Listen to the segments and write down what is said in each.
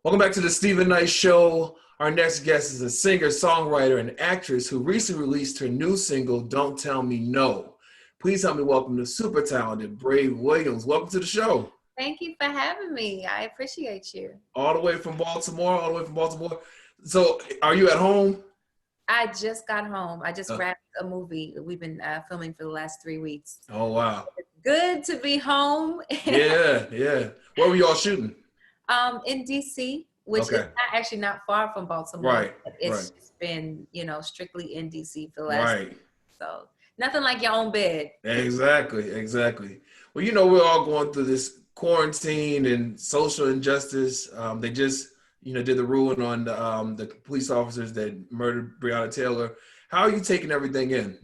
Welcome back to the Stephen Knight Show. Our next guest is a singer, songwriter, and actress who recently released her new single, Don't Tell Me No. Please help me welcome the super talented Brave Williams. Welcome to the show. Thank you for having me. I appreciate you. All the way from Baltimore. So are you at home? I just got home. I just wrapped a movie that we've been filming for the last 3 weeks. Oh, wow. It's good to be home. Yeah. Where were you all shooting? In DC, which is actually not far from Baltimore. Right. It's just been, strictly in DC for the last week. So nothing like your own bed. Exactly. Well, we're all going through this quarantine and social injustice. They just, did the ruling on the police officers that murdered Breonna Taylor. How are you taking everything in?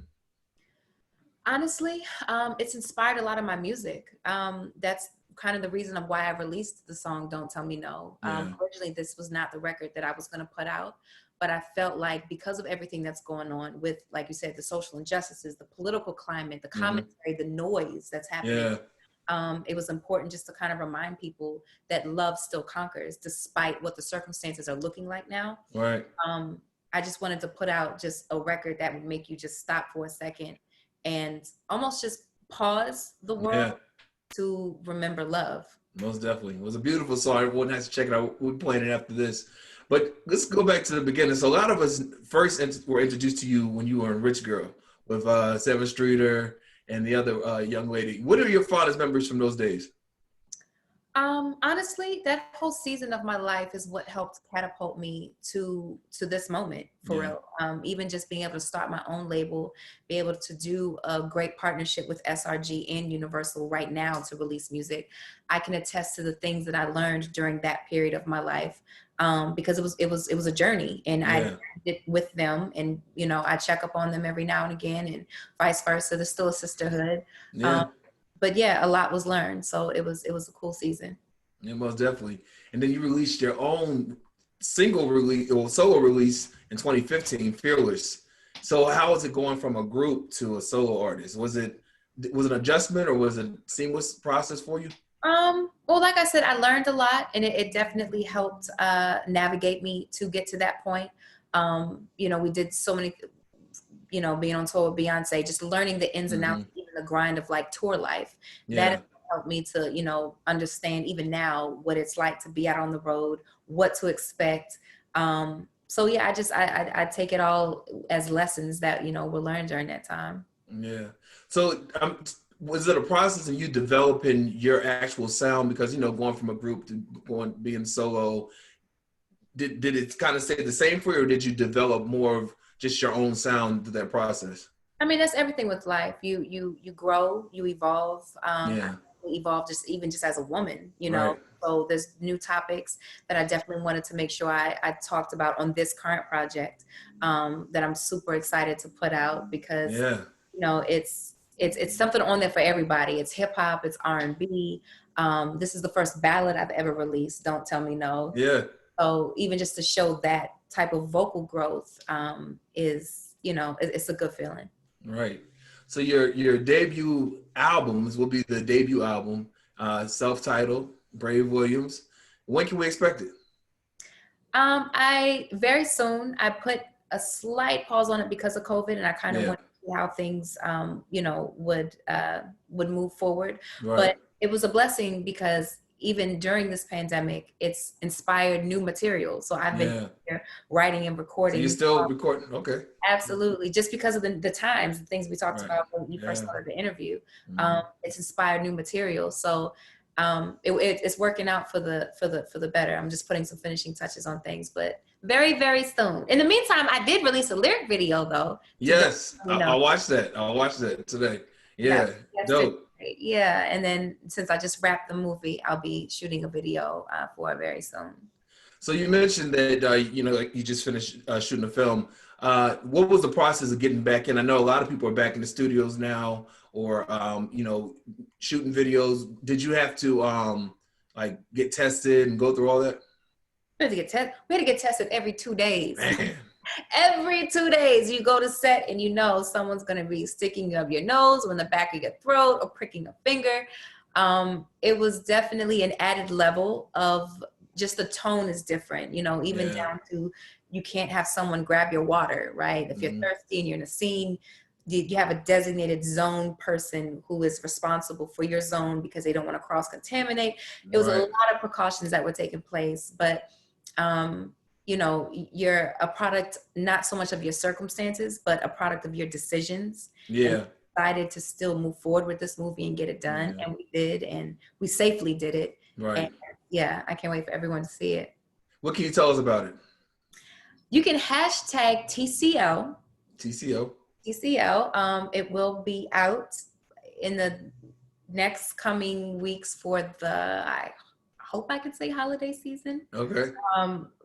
Honestly, it's inspired a lot of my music. That's kind of the reason of why I released the song Don't Tell Me No. Originally, this was not the record that I was going to put out, but I felt like because of everything that's going on with, like you said, the social injustices, the political climate, the commentary, the noise that's happening, it was important just to kind of remind people that love still conquers despite what the circumstances are looking like now. Right. I just wanted to put out just a record that would make you just stop for a second and almost just pause the world to remember love. Most definitely. It was a beautiful song. Everyone has to check it out. We're playing it after this. But let's go back to the beginning. So a lot of us first were introduced to you when you were in Rich Girl with Seven Streeter and the other young lady. What are your fondest memories from those days? Honestly, that whole season of my life is what helped catapult me to this moment, for real. Even just being able to start my own label, be able to do a great partnership with SRG and Universal right now to release music. I can attest to the things that I learned during that period of my life, because it was a journey, and I did it with them, and I check up on them every now and again, and vice versa. There's still a sisterhood. But yeah, a lot was learned. So it was a cool season. Yeah, most definitely. And then you released your own single release or solo release in 2015, Fearless. So how was it going from a group to a solo artist? Was it an adjustment or was it a seamless process for you? Well, like I said, I learned a lot, and it definitely helped navigate me to get to that point. We did so many, being on tour with Beyonce, just learning the ins and outs, even the grind of like tour life. That helped me to, understand even now what it's like to be out on the road, what to expect. So yeah, I take it all as lessons that, were learned during that time. Yeah. So was it a process of you developing your actual sound? Because, going from a group to being solo, did it kind of stay the same for you, or did you develop more of just your own sound through that process? I mean, that's everything with life. You grow, you evolve. Evolve just as a woman, Right. So there's new topics that I definitely wanted to make sure I talked about on this current project, that I'm super excited to put out, because it's something on there for everybody. It's hip hop, it's R&B. This is the first ballad I've ever released, Don't Tell Me No. Yeah. So even just to show that type of vocal growth is, it's a good feeling. Right. So your debut albums will be the debut album, self-titled, Brave Williams. When can we expect it? Very soon. I put a slight pause on it because of COVID, and I kind of want to see how things, would move forward. Right. But it was a blessing because even during this pandemic, it's inspired new material. So I've been here writing and recording. So you're still recording? Okay. Absolutely. Just because of the times, the things we talked about when we first started the interview, it's inspired new material. So it's working out for the better. I'm just putting some finishing touches on things, but very, very soon. In the meantime, I did release a lyric video though. Yes. I'll watch that. I'll watch that today. Yeah. Dope. Yeah, and then since I just wrapped the movie, I'll be shooting a video for it very soon. So you mentioned that like you just finished shooting a film. What was the process of getting back in? I know a lot of people are back in the studios now, or shooting videos. Did you have to get tested and go through all that? We had to get tested every 2 days. Every 2 days you go to set and someone's going to be sticking up your nose or in the back of your throat or pricking a finger. It was definitely an added level of just the tone is different, you know, even down to, you can't have someone grab your water, right? If you're thirsty and you're in a scene, you have a designated zone person who is responsible for your zone because they don't want to cross contaminate. It was a lot of precautions that were taking place, but you know, you're a product, not so much of your circumstances, but a product of your decisions. And decided to still move forward with this movie and get it done. And we did, and we safely did it. And yeah, I can't wait for everyone to see it. What can you tell us about it? You can hashtag TCL. TCL. It will be out in the next coming weeks for the, I hope I can say holiday season. Okay.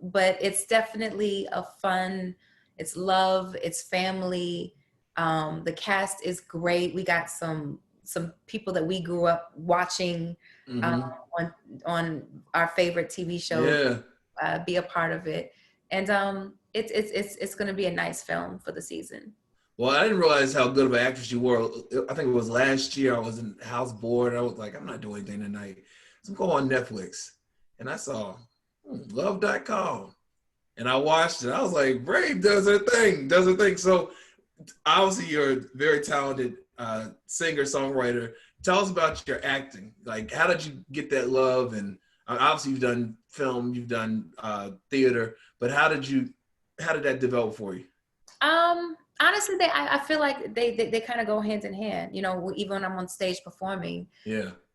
But it's definitely a fun, it's love, it's family. The cast is great. We got some people that we grew up watching on our favorite TV show. Be a part of it, and it's going to be a nice film for the season. Well, I didn't realize how good of an actress you were. I think it was last year. I was in house bored. I was like, I'm not doing anything tonight. So I'm going on Netflix, and I saw Love.com, and I watched it. I was like, Brave does her thing. So obviously, you're a very talented singer, songwriter. Tell us about your acting. Like, how did you get that love? And obviously, you've done film, you've done theater, but how did that develop for you? Honestly, I feel like they kind of go hand in hand. You know, even when I'm on stage performing,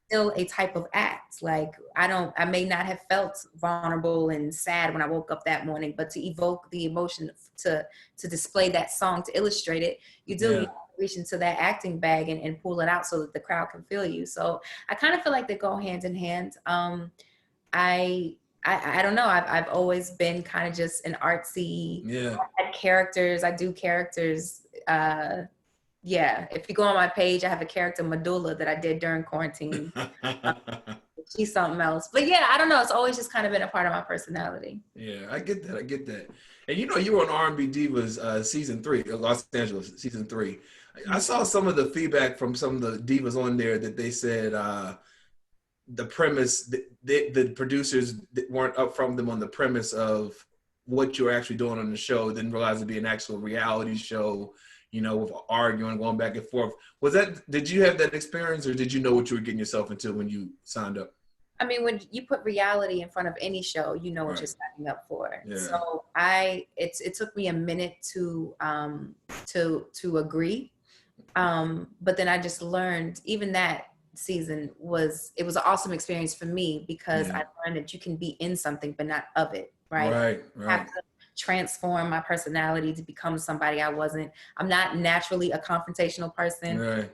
still a type of act. Like, I may not have felt vulnerable and sad when I woke up that morning, but to evoke the emotion, to display that song, to illustrate it, you do reach into that acting bag and pull it out so that the crowd can feel you. So I kind of feel like they go hand in hand. I don't know. I've always been kind of just an artsy. I had characters. I do characters. If you go on my page, I have a character, Medulla, that I did during quarantine. She's something else. But yeah, I don't know. It's always just kind of been a part of my personality. Yeah, I get that. And you know, you were on R&B Divas season 3, Los Angeles season 3. I saw some of the feedback from some of the divas on there that they said the premise, the producers weren't up from them on the premise of what you're actually doing on the show. Didn't realize it'd be an actual reality show, you know, with arguing, going back and forth. Did you have that experience, or did you know what you were getting yourself into when you signed up? I mean, when you put reality in front of any show, you know what you're signing up for. So it took me a minute to agree. But then I just learned, even that season was an awesome experience for me, because I learned that you can be in something but not of it, right? I have to transform my personality to become somebody I wasn't. I'm not naturally a confrontational person.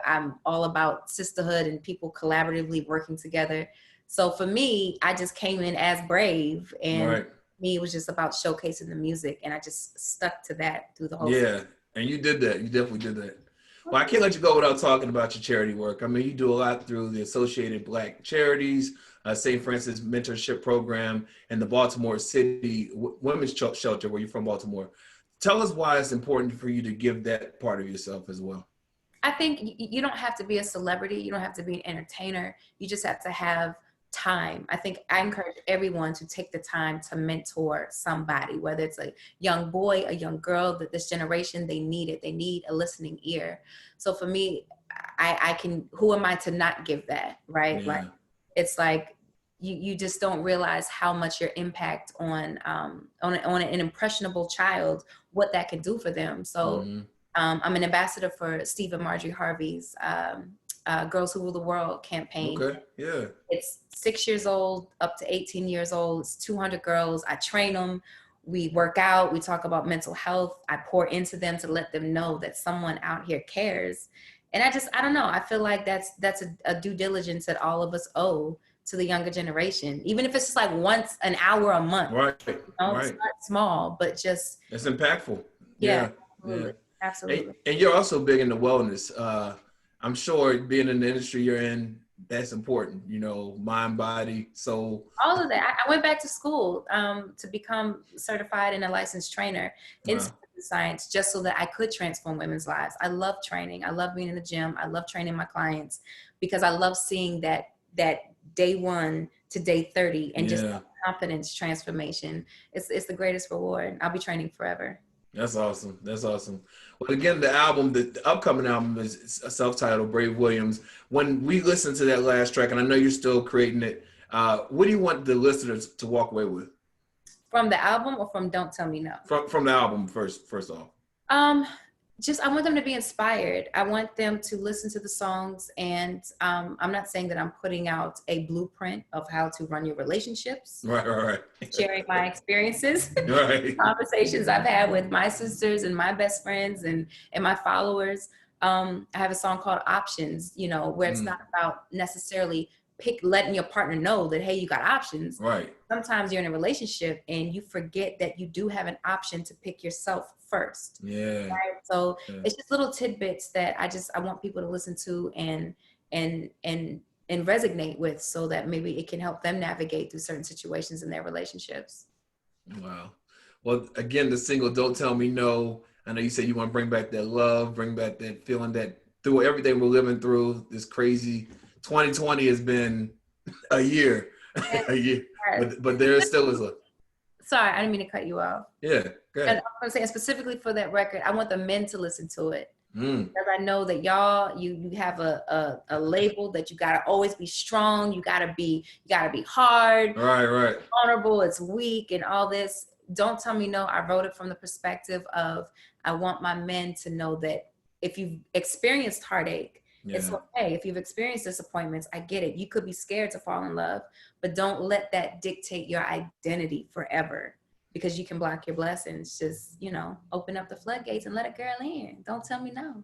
I'm all about sisterhood and people collaboratively working together. So for me, I just came in as Brave, and me, it was just about showcasing the music, and I just stuck to that through the whole season. And you did that. You definitely did that. Well, I can't let you go without talking about your charity work. I mean, you do a lot through the Associated Black Charities, St. Francis Mentorship Program, and the Baltimore City Women's Shelter, where you're from, Baltimore. Tell us why it's important for you to give that part of yourself as well. I think you don't have to be a celebrity. You don't have to be an entertainer. You just have to have time. I think I encourage everyone to take the time to mentor somebody, whether it's a young boy, a young girl, that this generation, they need it. They need a listening ear. So for me, I can, who am I to not give that, right? Like, it's like, you just don't realize how much your impact on an impressionable child, what that can do for them. So I'm an ambassador for Steve and Marjorie Harvey's Girls Who Rule the World campaign. It's 6 years old up to 18 years old. It's 200 girls. I train them. We work out. We talk about mental health. I pour into them to let them know that someone out here cares. And I don't know. I feel like that's a due diligence that all of us owe to the younger generation, even if it's just like once an hour a month. You know, start small, but just it's impactful. Absolutely. And you're also big into wellness. I'm sure being in the industry you're in, that's important, you know, mind, body, soul. All of that. I went back to school to become certified and a licensed trainer in science, just so that I could transform women's lives. I love training. I love being in the gym. I love training my clients, because I love seeing that day one to day 30 and just Yeah. confidence transformation. It's the greatest reward. I'll be training forever. That's awesome. That's awesome. Well, again, the upcoming album is self-titled Brave Williams. When we listen to that last track, and I know you're still creating it, what do you want the listeners to walk away with? From the album or from Don't Tell Me No? From the album first off. Just I want them to be inspired. I want them to listen to the songs, and I'm not saying that I'm putting out a blueprint of how to run your relationships. Right. Sharing my experiences, Right. conversations I've had with my sisters and my best friends and my followers. I have a song called Options, where it's not about necessarily letting your partner know that, hey, you got options. Right. Sometimes you're in a relationship and you forget that you do have an option to pick yourself first. Yeah. Right. So it's just little tidbits that I want people to listen to and resonate with, so that maybe it can help them navigate through certain situations in their relationships. Wow. Well, again, the single Don't Tell Me No. I know you said you want to bring back that love, bring back that feeling that through everything we're living through, this crazy 2020 has been a year. A year. But there still is a. Sorry, I didn't mean to cut you off. Yeah, go ahead. And I'm saying specifically for that record, I want the men to listen to it. Because I know that y'all, you have a label that you gotta always be strong, you gotta be hard, right, vulnerable, it's weak, and all this. Don't Tell Me No. I wrote it from the perspective of I want my men to know that if you've experienced heartache, it's okay. If you've experienced disappointments, I get it. You could be scared to fall in love, but don't let that dictate your identity forever, because you can block your blessings. Just, open up the floodgates and let a girl in. Don't Tell Me No.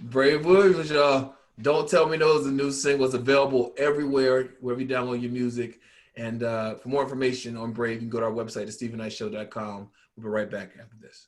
Brave Williams, y'all. Don't Tell Me No is a new single. It's available everywhere, wherever you download your music. And for more information on Brave, you can go to our website at StephenKnightShow.com. We'll be right back after this.